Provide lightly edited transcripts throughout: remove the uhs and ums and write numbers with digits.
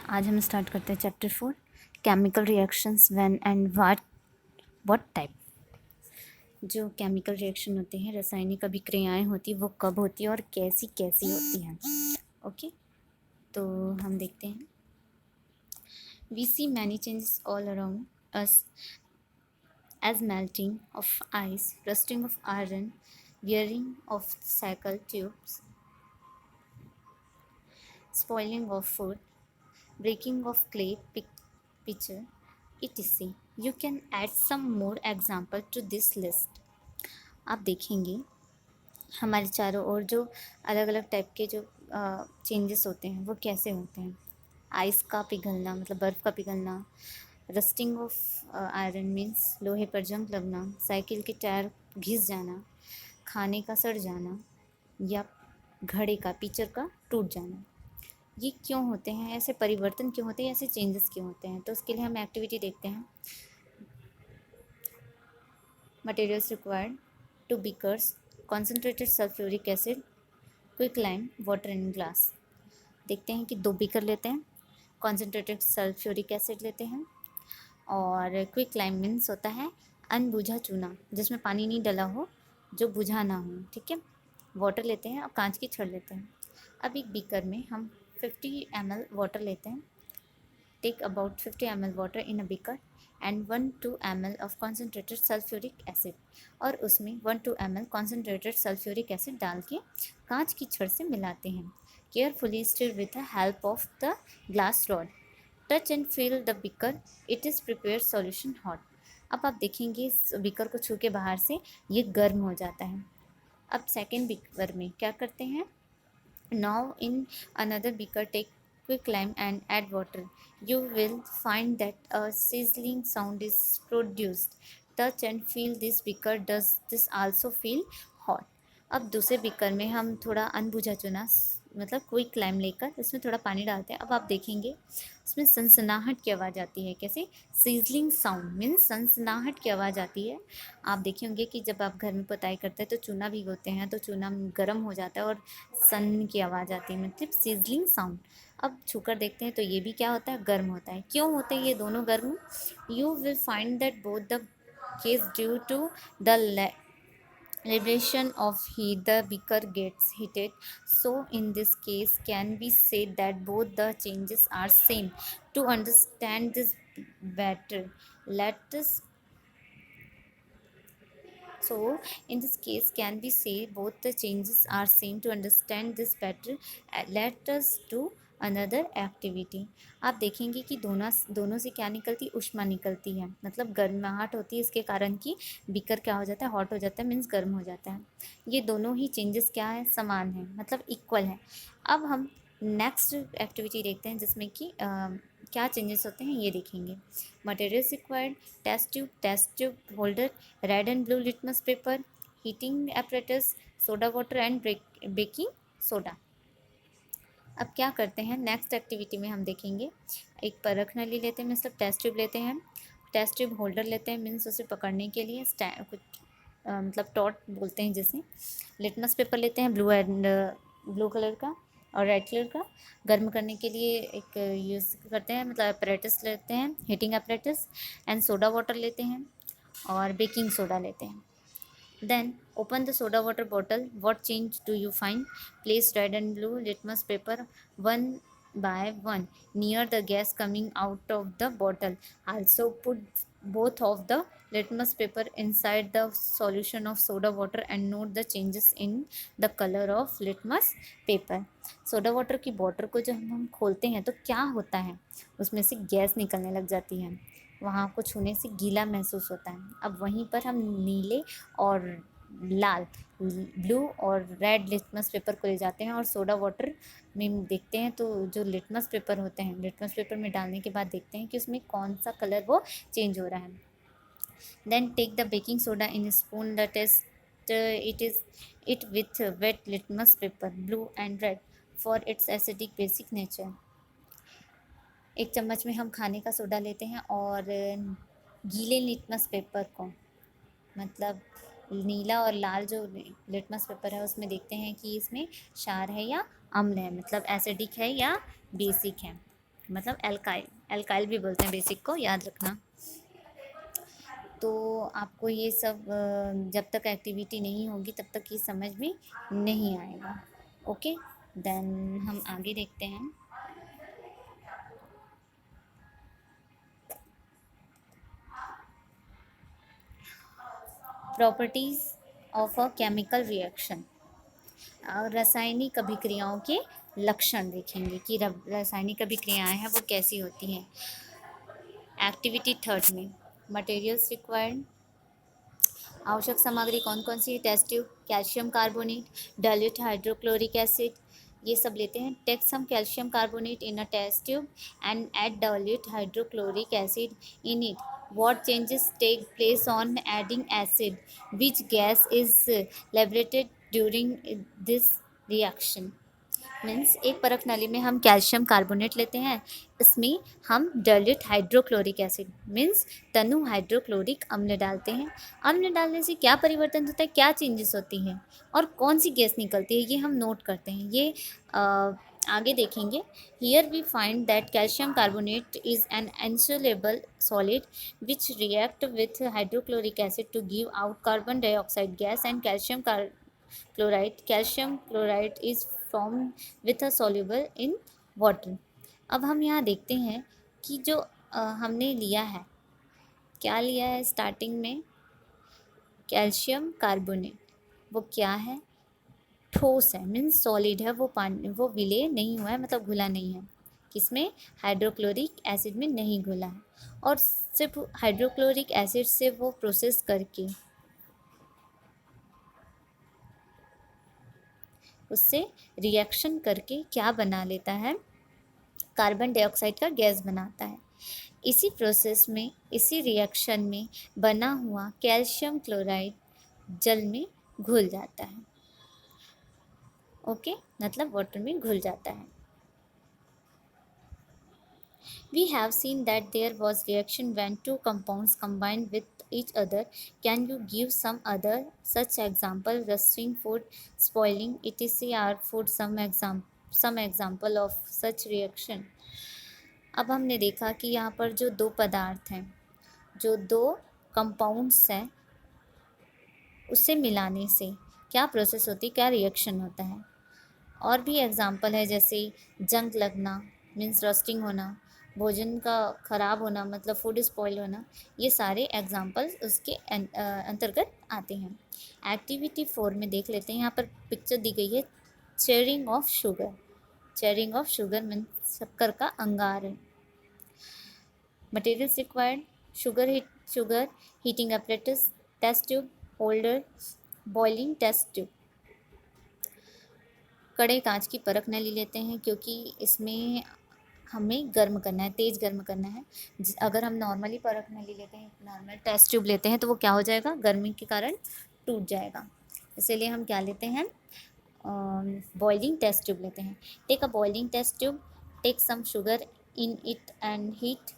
आज हम स्टार्ट करते हैं chapter 4 chemical reactions when and what type. जो केमिकल रिएक्शन होते हैं, रासायनिक अभिक्रियाएं होती वो कब होती है और कैसी कैसी होती हैं। ओके, तो हम देखते हैं। We see many changes all around us as melting of ice, rusting of iron, wearing of cycle tubes, spoiling of food, breaking of clay pitcher, etc. You can add some more example to this list. आप देखेंगे हमारे चारों ओर जो अलग अलग type के जो changes होते हैं वो कैसे होते हैं। आइस का पिघलना मतलब बर्फ़ का पिघलना, रस्टिंग ऑफ आयरन मीन्स लोहे पर जंग लगना, साइकिल के टायर घिस जाना, खाने का सड़ जाना या घड़े का पिचर का टूट जाना। ये क्यों होते हैं, ऐसे परिवर्तन क्यों होते हैं, ऐसे चेंजेस क्यों होते हैं? तो उसके लिए हम एक्टिविटी देखते हैं। Materials required 2 beakers, concentrated sulphuric acid, quick lime, water and glass. देखते हैं कि 2 बीकर लेते हैं, कॉन्सेंट्रेटेड सल्फ्यूरिक एसिड लेते हैं और क्विक लाइम मीन्स होता है अनबुझा चूना जिसमें पानी नहीं डला हो, जो बुझा ना हो। ठीक है, वाटर लेते हैं और कांच की छड़ लेते हैं। अब एक बीकर में हम 50 ml वाटर लेते हैं। Take about 50 ml water in a beaker and 1-2 ml of concentrated sulphuric acid, और उसमें 1-2 ml कॉन्सेंट्रेटेड सल्फ्यूरिक एसिड डाल के कांच की छड़ से मिलाते हैं। Carefully stir with the help of the glass rod, touch and feel the beaker, it is prepare solution hot. अब आप देखेंगे इस बीकर को छू के बाहर से ये गर्म हो जाता है। अब सेकेंड बीकर में क्या करते हैं। Now in another beaker take quick lime and add water. You will find that a sizzling sound is produced. Touch and feel this beaker. Does this also feel hot? अब दूसरे beaker में हम थोड़ा अनबुझा चुना मतलब क्विक लाइम लेकर इसमें थोड़ा पानी डालते हैं। अब आप देखेंगे उसमें सनसनाहट की आवाज़ आती है। कैसे? सीजलिंग साउंड मीन्स सनसनाहट की आवाज़ आती है। आप देखे होंगे कि जब आप घर में पुताई करते हैं तो चूना भिगोते हैं तो चूना गर्म हो जाता है और सन की आवाज़ आती है, मतलब सीजलिंग साउंड। अब छूकर देखते हैं तो ये भी क्या होता है, गर्म होता है। क्यों होते हैं ये दोनों गर्म? You will find that both the case due to the liberation of heat, the beaker gets heated. So in this case can be said that both the changes are same. To understand this better, let us so in this case can be say both the changes are same. To understand this better, let us do another activity. आप देखेंगे कि दोनों से क्या निकलती, ऊष्मा निकलती है, मतलब गर्माहट होती है। इसके कारण कि बीकर क्या हो जाता है, हॉट हो जाता है, मीन्स गर्म हो जाता है। ये दोनों ही चेंजेस क्या है, समान है, मतलब इक्वल है। अब हम नेक्स्ट एक्टिविटी देखते हैं जिसमें कि क्या चेंजेस होते हैं ये देखेंगे। Materials required test tube holder, red and blue litmus paper, heating apparatus, soda water and baking soda. अब क्या करते हैं, नेक्स्ट एक्टिविटी में हम देखेंगे। एक परख नली लेते हैं, मतलब टेस्ट ट्यूब लेते हैं, टेस्ट ट्यूब होल्डर लेते हैं, मीन्स उसे पकड़ने के लिए कुछ मतलब टॉट बोलते हैं जिसे। लिटमस पेपर लेते हैं ब्लू कलर का और रेड कलर का, गर्म करने के लिए एक यूज़ करते हैं, मतलब अपरेटस लेते हैं, heating apparatus. And soda water लेते हैं और बेकिंग सोडा लेते हैं। Then open the soda water bottle. What change do you find? Place red and blue litmus paper one by one near the gas coming out of the bottle. Also put both of the litmus paper inside the solution of soda water and note the changes in the color of litmus paper. Soda water की bottle को जब हम खोलते हैं तो क्या होता है, उसमें से गैस निकलने लग जाती है, वहाँ को छूने से गीला महसूस होता है। अब वहीं पर हम नीले और लाल ब्लू और रेड लिटमस पेपर को ले जाते हैं और सोडा वाटर में देखते हैं तो जो लिटमस पेपर होते हैं, लिटमस पेपर में डालने के बाद देखते हैं कि उसमें कौन सा कलर वो चेंज हो रहा है। Then take the baking soda in spoon the test it with wet litmus paper blue and red for its acidic basic nature. एक चम्मच में हम खाने का सोडा लेते हैं और गीले लिटमस पेपर को, मतलब नीला और लाल जो लिटमस पेपर है उसमें देखते हैं कि इसमें क्षार है या अम्ल है, मतलब एसिडिक है या बेसिक है। मतलब एल्काइल, एल्काइल भी बोलते हैं बेसिक को, याद रखना। तो आपको ये सब जब तक एक्टिविटी नहीं होगी तब तक ये समझ में नहीं आएगा। ओके, देन हम आगे देखते हैं। Properties of a chemical reaction, रासायनिक अभिक्रियाओं के लक्षण देखेंगे कि रासायनिक अभिक्रियाएं हैं वो कैसी होती हैं। एक्टिविटी थर्ड में मटेरियल्स रिक्वायर्ड, आवश्यक सामग्री कौन कौन सी है, test tube, calcium carbonate, dilute hydrochloric acid, ये सब लेते हैं। Take some calcium carbonate in a test tube and add dilute hydrochloric acid in it, what changes take place on adding acid, which gas is liberated during this reaction। Means एक परख नली में हम calcium carbonate लेते हैं, इसमें हम dilute hydrochloric acid means तनु hydrochloric अम्ल डालते हैं। अम्ल डालने से क्या परिवर्तन होता है, क्या चेंजेस होती हैं और कौन सी गैस निकलती है, ये हम नोट करते हैं। ये आगे देखेंगे। Here we find that calcium carbonate is an insoluble solid which react with hydrochloric acid to give out carbon dioxide gas and calcium chloride is formed with a soluble in water। अब हम यहाँ देखते हैं कि जो हमने लिया है, क्या लिया है स्टार्टिंग में, कैल्शियम कार्बोनेट, वो क्या है, ठोस है मीन्स सॉलिड है, वो पानी, वो विलय नहीं हुआ है, मतलब घुला नहीं है, किसमें, हाइड्रोक्लोरिक एसिड में नहीं घुला है। और सिर्फ हाइड्रोक्लोरिक एसिड से वो प्रोसेस करके उससे रिएक्शन करके क्या बना लेता है, कार्बन डाइऑक्साइड का गैस बनाता है। इसी प्रोसेस में, इसी रिएक्शन में बना हुआ कैल्शियम क्लोराइड जल में घुल जाता है। ओके, मतलब वाटर में घुल जाता है। We have seen that there was reaction when two compounds combined with each other. Can you give some other such example, rusting food, spoiling etc are food some example of such reaction। अब हमने देखा कि यहाँ पर जो दो पदार्थ हैं, जो दो कंपाउंड्स हैं, उसे मिलाने से क्या प्रोसेस होती है, क्या रिएक्शन होता है। और भी एग्जांपल है जैसे जंग लगना मीन्स रस्टिंग होना, भोजन का ख़राब होना मतलब फूड स्पॉइल होना, ये सारे एग्जांपल्स उसके अंतर्गत आते हैं। एक्टिविटी 4 में देख लेते हैं, यहाँ पर पिक्चर दी गई है, charring of sugar. Charring of sugar means शक्कर का अंगारन। Materials required, sugar heating apparatus, test tube, holder, boiling test tube. कड़े कांच की परख नली लेते हैं क्योंकि इसमें हमें गर्म करना है, तेज़ गर्म करना है। अगर हम नॉर्मली परख नली लेते हैं, नॉर्मल टेस्ट ट्यूब लेते हैं, तो वो क्या हो जाएगा, गर्मी के कारण टूट जाएगा। इसीलिए हम क्या लेते हैं, बॉइलिंग टेस्ट ट्यूब लेते हैं। Take a boiling test tube, take some sugar in it and heat.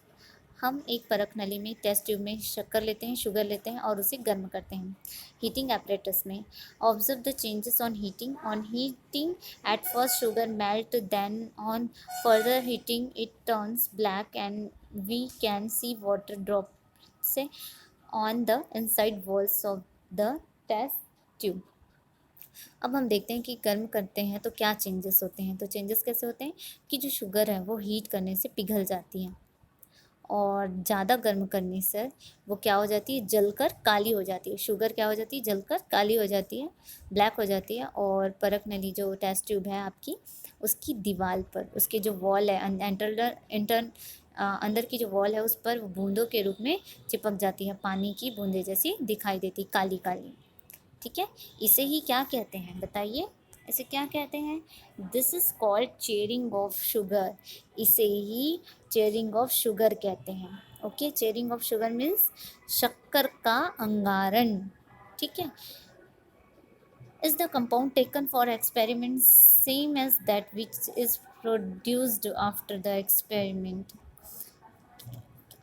हम एक परख नली में, टेस्ट ट्यूब में शक्कर लेते हैं, शुगर लेते हैं और उसे गर्म करते हैं। हीटिंग एपरेटस में, observe the changes on heating at first sugar melt, then on further heating it turns black and we can see water drop से on the inside walls of the test tube. अब हम देखते हैं कि गर्म करते हैं तो क्या चेंजेस होते हैं। तो चेंजेस कैसे होते हैं कि जो शुगर है वो हीट करने से पिघल जाती है और ज़्यादा गर्म करने से वो क्या हो जाती है, जलकर काली हो जाती है। शुगर क्या हो जाती है, जलकर काली हो जाती है, ब्लैक हो जाती है। और परख नली जो टेस्ट ट्यूब है आपकी, उसकी दीवार पर, उसके जो वॉल है, अंदर की जो वॉल है, उस पर बूंदों के रूप में चिपक जाती है, पानी की बूंदें जैसी दिखाई देती, काली काली। ठीक है, इसे ही क्या कहते हैं बताइए, इसे क्या कहते हैं, this is called charring of sugar. इसे ही चेयरिंग ऑफ शुगर कहते हैं। Okay, charring of sugar means शक्कर का अंगारन। ठीक है, is the compound taken for experiment same as that which is produced after the experiment.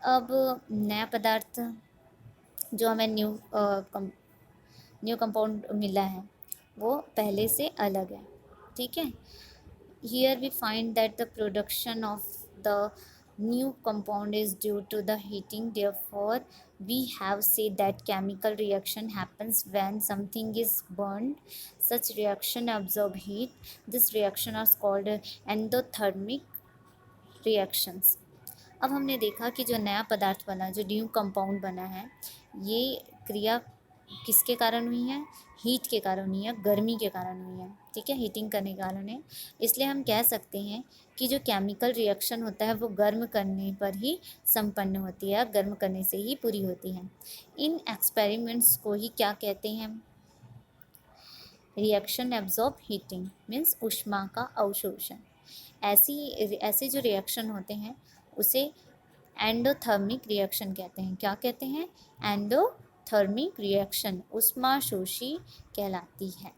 अब नया पदार्थ जो हमें न्यू कंपाउंड मिला है वो पहले से अलग है। ठीक है, here we find that the production of the new compound is due to the heating. Therefore, we have said that chemical reaction happens when something is burned. Such reaction absorb heat. This reaction are called endothermic reactions. अब हमने देखा कि जो नया पदार्थ बना, जो new compound बना है, ये क्रिया किसके कारण हुई है? हीट के कारण हुई है, गर्मी के कारण हुई है, ठीक है, हीटिंग करने के कारण है। इसलिए हम कह सकते हैं कि जो केमिकल रिएक्शन होता है वो गर्म करने पर ही संपन्न होती है, गर्म करने से ही पूरी होती है। इन एक्सपेरिमेंट्स को ही क्या कहते हैं? रिएक्शन एब्जॉर्ब हीटिंग मीन्स ऊष्मा का अवशोषण। ऐसे जो रिएक्शन होते हैं उसे एंडोथर्मिक रिएक्शन कहते हैं। क्या कहते हैं? एंडोथर्मिक रिएक्शन ऊष्माशोषी कहलाती है।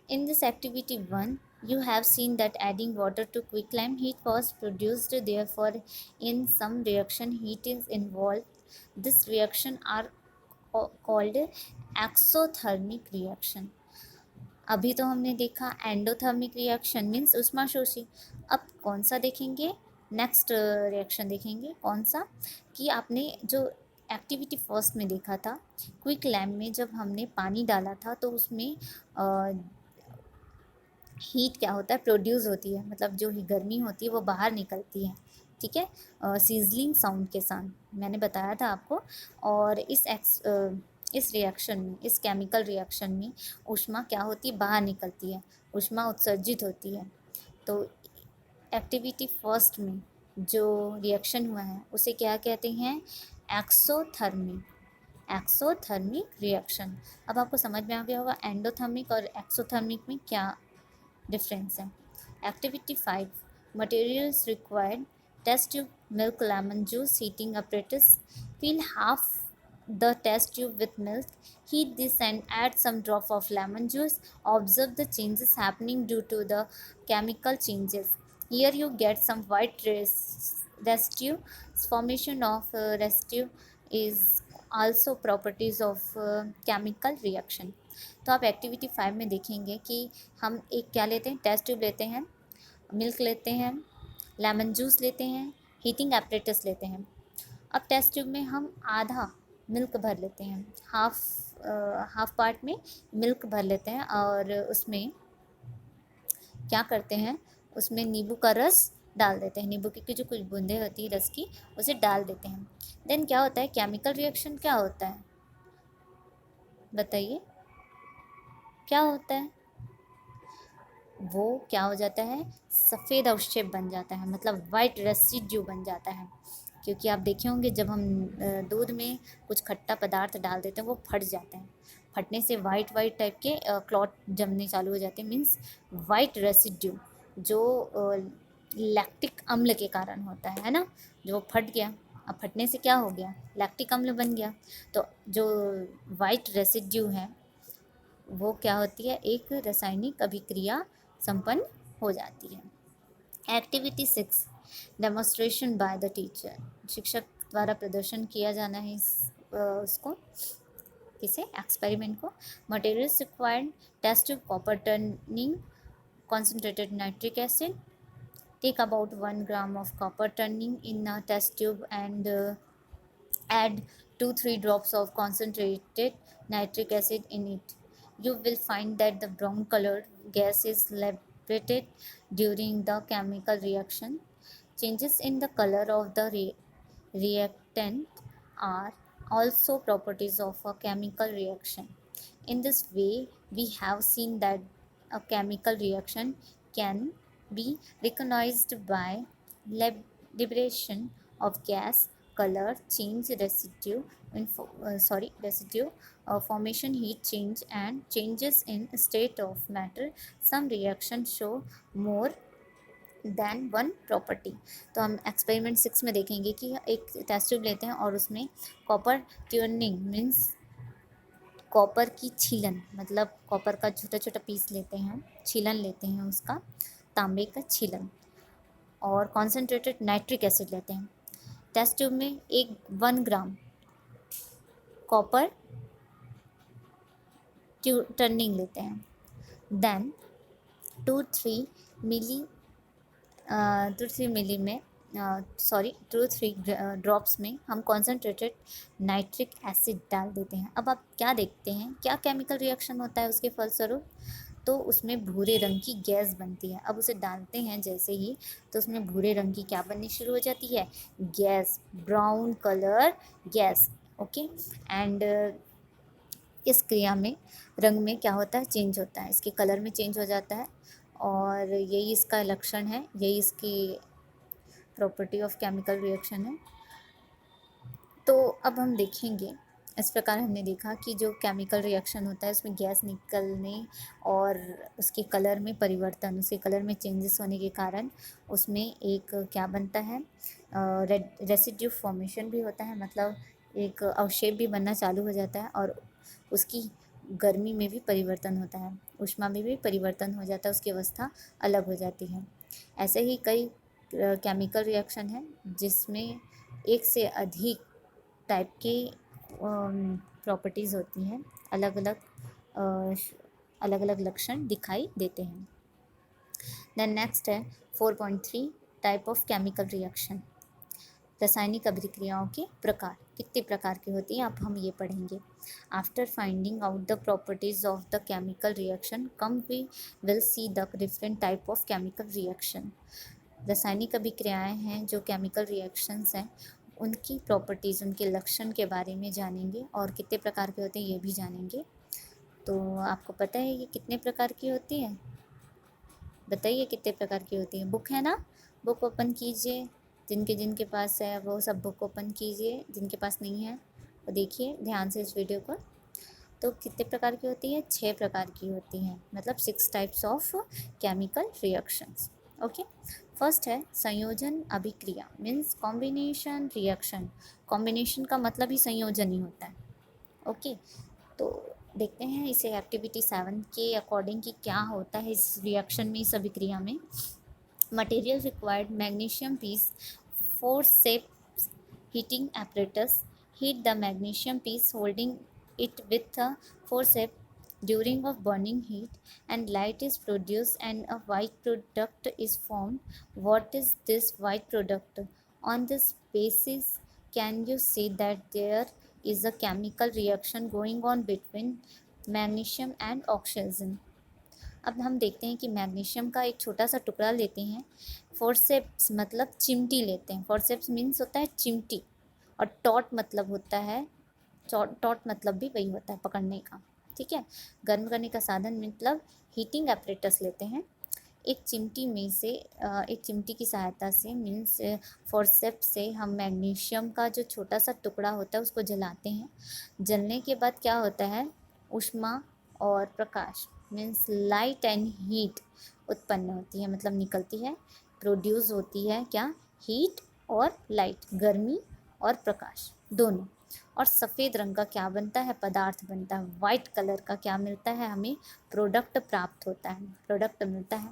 In this activity 1, you have seen that adding water to quicklime heat was produced. Therefore, in some reaction heat is involved. This reaction are called exothermic reaction. अभी तो हमने देखा एंडोथर्मिक रिएक्शन मीन्स ऊष्माशोषी। अब कौन सा देखेंगे? नेक्स्ट रिएक्शन देखेंगे। कौन सा? कि आपने जो एक्टिविटी फर्स्ट में देखा था, क्विक लैम्प में जब हमने पानी डाला था तो उसमें हीट क्या होता है? प्रोड्यूस होती है, मतलब जो ही गर्मी होती है वो बाहर निकलती है, ठीक है, सीजलिंग साउंड के साथ मैंने बताया था आपको। और इस रिएक्शन में, इस केमिकल रिएक्शन में ऊष्मा क्या होती है? बाहर निकलती है, ऊष्मा उत्सर्जित होती है। तो एक्टिविटी फर्स्ट में जो रिएक्शन हुआ है उसे क्या कहते हैं? Exothermic reaction. अब आपको समझ में आ गया होगा एंडोथर्मिक और एक्सोथर्मिक में क्या डिफरेंस है। Activity 5, materials required: test tube, milk, lemon juice, heating apparatus. Fill half the test tube with milk, heat this and add some drop of lemon juice. Observe the changes happening due to the chemical changes. Here you get some white residue. Formation of residue is also properties of chemical reaction. तो आप activity 5 में देखेंगे कि हम एक क्या लेते हैं? टेस्ट ट्यूब लेते हैं, मिल्क लेते हैं, लेमन जूस लेते हैं, हीटिंग एपरेटस लेते हैं। अब टेस्ट ट्यूब में हम आधा मिल्क भर लेते हैं, हाफ पार्ट में मिल्क भर लेते हैं और उसमें क्या करते हैं? उसमें नींबू का रस डाल देते हैं, नींबू की जो कुछ बूंदें होती है रस की, उसे डाल देते हैं। देन क्या होता है? केमिकल रिएक्शन क्या होता है? बताइए क्या होता है? वो क्या हो जाता है? सफ़ेद अवक्षेप बन जाता है, मतलब वाइट रेसिड्यू बन जाता है। क्योंकि आप देखे होंगे जब हम दूध में कुछ खट्टा पदार्थ डाल देते हैं वो फट जाते हैं, फटने से वाइट टाइप के क्लॉट जमने चालू हो जाते हैं, मीन्स वाइट रेसिड्यू जो लैक्टिक अम्ल के कारण होता है ना, जो फट गया। अब फटने से क्या हो गया? लैक्टिक अम्ल बन गया। तो जो वाइट रेसिड्यू है वो क्या होती है? एक रासायनिक अभिक्रिया संपन्न हो जाती है। Activity 6, demonstration by the teacher. शिक्षक द्वारा प्रदर्शन किया जाना है उसको, किसे? एक्सपेरिमेंट को। Materials required: test tube, copper turning, concentrated nitric acid. Take about 1 gram of copper turning in a test tube and add 2-3 drops of concentrated nitric acid in it. You will find that the brown colored gas is liberated during the chemical reaction. Changes in the color of the reactant are also properties of a chemical reaction. In this way, we have seen that a chemical reaction can be recognized by liberation of gas, color change, residue, formation, heat change, and changes in state of matter. Some reactions show more then one property. तो हम experiment 6 में देखेंगे कि एक test tube लेते हैं और उसमें कॉपर ट्यूनिंग मीन्स कॉपर की छीलन, मतलब कॉपर का छोटा छोटा पीस लेते हैं, छीलन लेते हैं उसका, तांबे का छीलन, और कॉन्सेंट्रेटेड नाइट्रिक एसिड लेते हैं। टेस्ट ट्यूब में 1 ग्राम कॉपर टर्निंग लेते हैं, then 2-3 milli two three milli में सॉरी 2-3 ड्रॉप्स में हम कॉन्सेंट्रेटेड नाइट्रिक एसिड डाल देते हैं। अब आप क्या देखते हैं, क्या केमिकल रिएक्शन होता है उसके फलस्वरूप? तो उसमें भूरे रंग की गैस बनती है। अब उसे डालते हैं जैसे ही, तो उसमें भूरे रंग की क्या बननी शुरू हो जाती है? Gas, brown colour gas. Okay. And इस क्रिया में रंग में क्या होता है? चेंज होता है, इसके कलर में चेंज हो जाता है। और यही इसका लक्षण है, यही इसकी प्रॉपर्टी ऑफ केमिकल रिएक्शन है। तो अब हम देखेंगे, इस प्रकार हमने देखा कि जो केमिकल रिएक्शन होता है उसमें गैस निकलने और उसके कलर में परिवर्तन, उसके कलर में चेंजेस होने के कारण उसमें एक क्या बनता है? रेसिड्यू फॉर्मेशन भी होता है, मतलब एक अवशेप भी बनना चालू हो जाता है। और उसकी गर्मी में भी परिवर्तन होता है, ऊष्मा में भी परिवर्तन हो जाता है, उसकी अवस्था अलग हो जाती है। ऐसे ही कई केमिकल रिएक्शन है जिसमें एक से अधिक टाइप की प्रॉपर्टीज़ होती हैं, अलग अलग लक्षण दिखाई देते हैं। देन नेक्स्ट है 4.3 टाइप ऑफ केमिकल रिएक्शन। रासायनिक अभिक्रियाओं के प्रकार, कितने प्रकार की होती हैं, अब हम ये पढ़ेंगे। After finding out the properties of the chemical reaction come we will see the different type of chemical reaction. रासायनिक अभिक्रियाएं हैं जो केमिकल रिएक्शंस हैं, उनकी प्रॉपर्टीज़, उनके लक्षण के बारे में जानेंगे और कितने प्रकार के होते हैं ये भी जानेंगे। तो आपको पता है ये कितने प्रकार की होती है? बताइए कितने प्रकार की होती है? बुक है ना, बुक ओपन कीजिए। जिनके पास है वो सब बुक ओपन कीजिए, जिनके पास नहीं है वो देखिए ध्यान से इस वीडियो को। तो कितने प्रकार की होती है? 6 प्रकार की होती हैं, मतलब 6 types of chemical reactions. Okay. First है संयोजन अभिक्रिया, मीन्स कॉम्बिनेशन रिएक्शन। कॉम्बिनेशन का मतलब ही संयोजन ही होता है। ओके। तो देखते हैं इसे एक्टिविटी 7 के अकॉर्डिंग कि क्या होता है इस रिएक्शन में, इस अभिक्रिया में। Material required magnesium piece, forceps heating apparatus heat the magnesium piece holding it with a forceps during of burning heat and light is produced and a white product is formed. What is this white product? On this basis can you see that there is a chemical reaction going on between magnesium and oxygen? अब हम देखते हैं कि magnesium का एक छोटा सा टुकड़ा लेते हैं, फोर्सेप्स मतलब चिमटी लेते हैं। फोर्सेप्स मीन्स होता है चिमटी, और टॉट मतलब होता है, टॉट मतलब भी वही होता है पकड़ने का। ठीक है। गर्म करने का साधन मतलब हीटिंग एपरेटस लेते हैं। एक चिमटी में से एक चिमटी की सहायता से मीन्स फोर्सेप्स से हम मैग्नीशियम का जो छोटा सा टुकड़ा होता है उसको जलाते हैं। जलने के बाद क्या होता है? ऊष्मा और प्रकाश मीन्स लाइट एंड हीट उत्पन्न होती है, मतलब निकलती है, प्रोड्यूस होती है क्या? हीट और लाइट, गर्मी और प्रकाश दोनों। और सफ़ेद रंग का क्या बनता है? पदार्थ बनता है। वाइट कलर का क्या मिलता है हमें? प्रोडक्ट प्राप्त होता है, प्रोडक्ट मिलता है।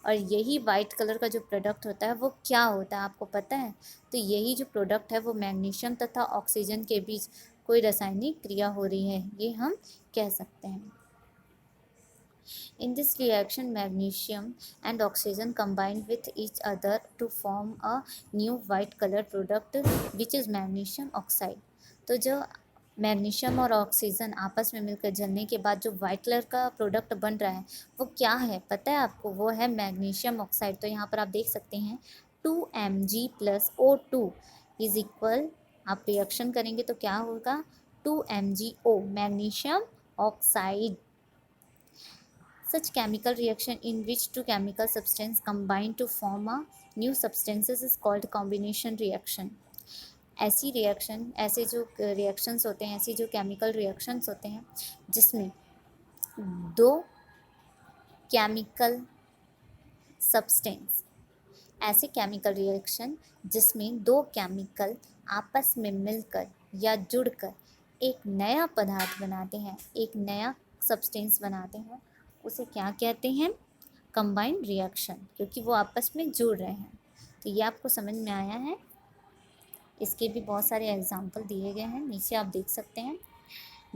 और यही वाइट कलर का जो प्रोडक्ट होता है वो क्या होता है आपको पता है? तो यही जो प्रोडक्ट है वो मैग्नीशियम तथा ऑक्सीजन के बीच कोई रासायनिक क्रिया हो रही है, ये हम कह सकते हैं। In this reaction, magnesium and oxygen combine with each other to form a new white color product which is magnesium oxide. तो जो मैग्नीशियम और ऑक्सीजन आपस में मिलकर जलने के बाद जो वाइट कलर का प्रोडक्ट बन रहा है वो क्या है पता है आपको? वो है मैग्नीशियम ऑक्साइड। तो यहाँ पर आप देख सकते हैं 2Mg + O2 इज इक्वल, आप रिएक्शन करेंगे तो क्या होगा? 2MgO, magnesium oxide. Such chemical reaction in which two chemical substances combine to form a new substances is called combination reaction. ऐसी रिएक्शन, ऐसे जो रिएक्शंस होते हैं, ऐसी जो केमिकल रिएक्शंस होते हैं जिसमें दो केमिकल सब्सटेंस, ऐसे केमिकल रिएक्शन जिसमें दो केमिकल आपस में मिलकर या जुड़कर एक नया पदार्थ बनाते हैं, एक नया सब्सटेंस बनाते हैं, उसे क्या कहते हैं? कंबाइंड रिएक्शन, क्योंकि वो आपस में जुड़ रहे हैं। तो ये आपको समझ में आया है। इसके भी बहुत सारे एग्जाम्पल दिए गए हैं, नीचे आप देख सकते हैं।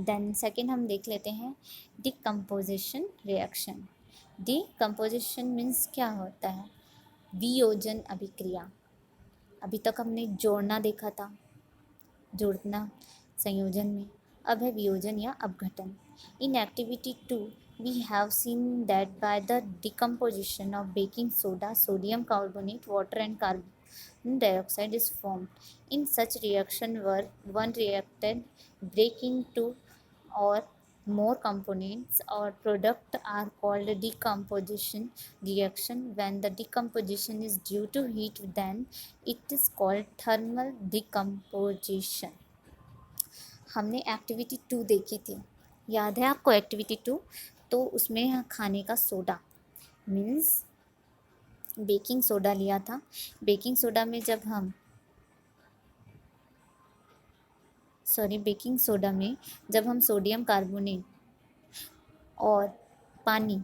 देन सेकेंड हम देख लेते हैं डिकम्पोजिशन रिएक्शन। डिकम्पोजिशन मीन्स क्या होता है? वियोजन अभिक्रिया। अभी तक हमने जोड़ना देखा था, जोड़ना संयोजन में, अब है वियोजन या अपघटन। In activity 2 we have seen that by the decomposition of baking soda, sodium carbonate, water and carbon dioxide is formed. In such reaction where one reactant breaking two or more components or product are called decomposition reaction. When the decomposition is due to heat, then it is called thermal decomposition. हमने activity 2 देखी थी, याद है आपको activity 2? तो उसमें खाने का सोडा मीन्स बेकिंग सोडा लिया था। बेकिंग सोडा में जब हम बेकिंग सोडा में जब हम सोडियम कार्बोनेट और पानी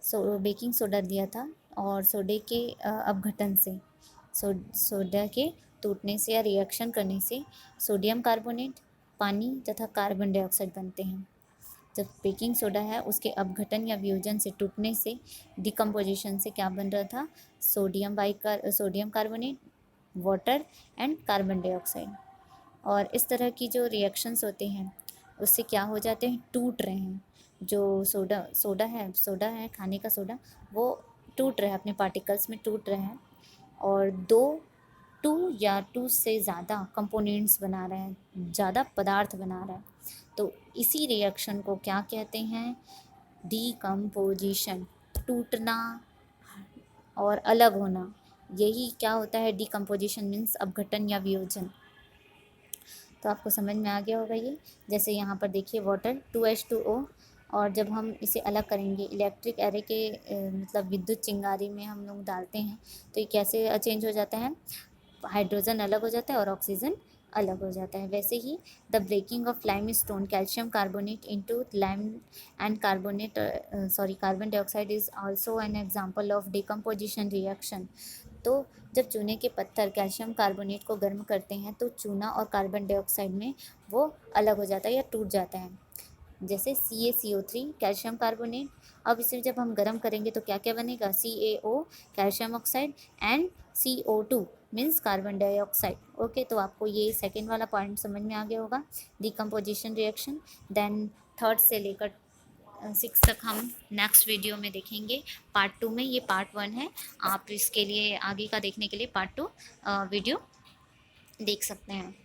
बेकिंग सोडा दिया था और सोडे के अपघटन से सोडा के टूटने से या रिएक्शन करने से सोडियम कार्बोनेट, पानी तथा कार्बन डाइऑक्साइड बनते हैं। जब बेकिंग सोडा है उसके अपघटन या वियोजन से टूटने से डिकम्पोजिशन से क्या बन रहा था? Sodium carbonate, water and carbon dioxide. और इस तरह की जो रिएक्शंस होते हैं उससे क्या हो जाते हैं? टूट रहे हैं। जो सोडा है खाने का सोडा, वो टूट रहा है, अपने पार्टिकल्स में टूट रहे हैं और टू या टू से ज़्यादा कंपोनेंट्स बना रहे हैं, ज़्यादा पदार्थ बना रहा है। तो इसी रिएक्शन को क्या कहते हैं? डिकम्पोजिशन, टूटना और अलग होना, यही क्या होता है? डिकम्पोजिशन मीन्स अपघटन या वियोजन। तो आपको समझ में आ गया होगा ये। जैसे यहाँ पर देखिए वाटर 2H2O, और जब हम इसे अलग करेंगे इलेक्ट्रिक एरे के मतलब विद्युत चिंगारी में हम लोग डालते हैं तो ये कैसे चेंज हो जाता है? हाइड्रोजन अलग हो जाता है और ऑक्सीजन अलग हो जाता है। वैसे ही the breaking of lime stone calcium carbonate into lime and carbon dioxide is also an example of decomposition reaction. तो जब चूने के पत्थर कैल्शियम कार्बोनेट को गर्म करते हैं तो चूना और कार्बन डाइऑक्साइड में वो अलग हो जाता है या टूट जाता है। जैसे CaCO3 कैल्शियम कार्बोनेट, अब इसे जब हम गर्म करेंगे तो क्या क्या बनेगा? CaO calcium oxide and CO2 means carbon dioxide. Okay, तो आपको ये सेकेंड वाला पॉइंट समझ में आ गया होगा, डिकम्पोजिशन रिएक्शन। देन थर्ड से लेकर 6 तक हम नेक्स्ट वीडियो में देखेंगे पार्ट 2 में। ये पार्ट 1 है, आप इसके लिए आगे का देखने के लिए पार्ट 2 वीडियो देख सकते हैं।